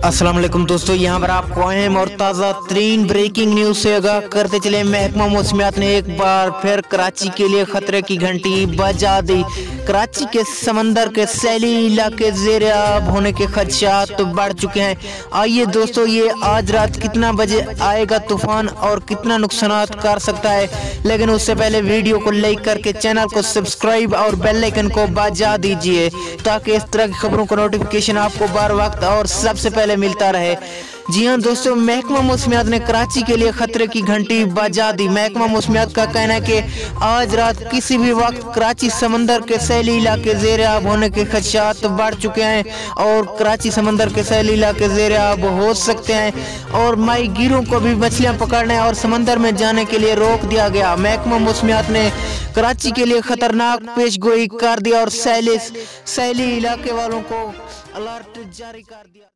अस्सलाम वालेकुम दोस्तों, यहाँ पर आपको अहम और ताज़ा तरीन ब्रेकिंग न्यूज़ से आगाह करते चले। महकमा मौसमियात ने एक बार फिर कराची के लिए खतरे की घंटी बजा दी। कराची के समंदर के सैली इलाके ज़ेर आब होने के खदशात तो बढ़ चुके हैं। आइए दोस्तों, ये आज रात कितना बजे आएगा तूफान और कितना नुकसान कर सकता है, लेकिन उससे पहले वीडियो को लाइक करके चैनल को सब्सक्राइब और बेल आइकन को बजा दीजिए ताकि इस तरह की खबरों का नोटिफिकेशन आपको बर वक्त और सबसे पहले मिलता रहे। जी हाँ दोस्तों, महकमा मौसमियात ने कराची के लिए खतरे की घंटी बजा दी। महकमा मौसमियात का कहना है कि आज रात किसी भी वक्त कराची समंदर के सैली इलाके ज़ेर आब होने के खदशात तो बढ़ चुके हैं और कराची समंदर के सैली इलाके ज़ेर आब हो सकते हैं और माही गिरों को भी मछलियाँ पकड़ने और समंदर में जाने के लिए रोक दिया गया। महकमा मौसमियात ने कराची के लिए खतरनाक पेशगोई कर दिया और सैली इलाके वालों को अलर्ट जारी कर दिया।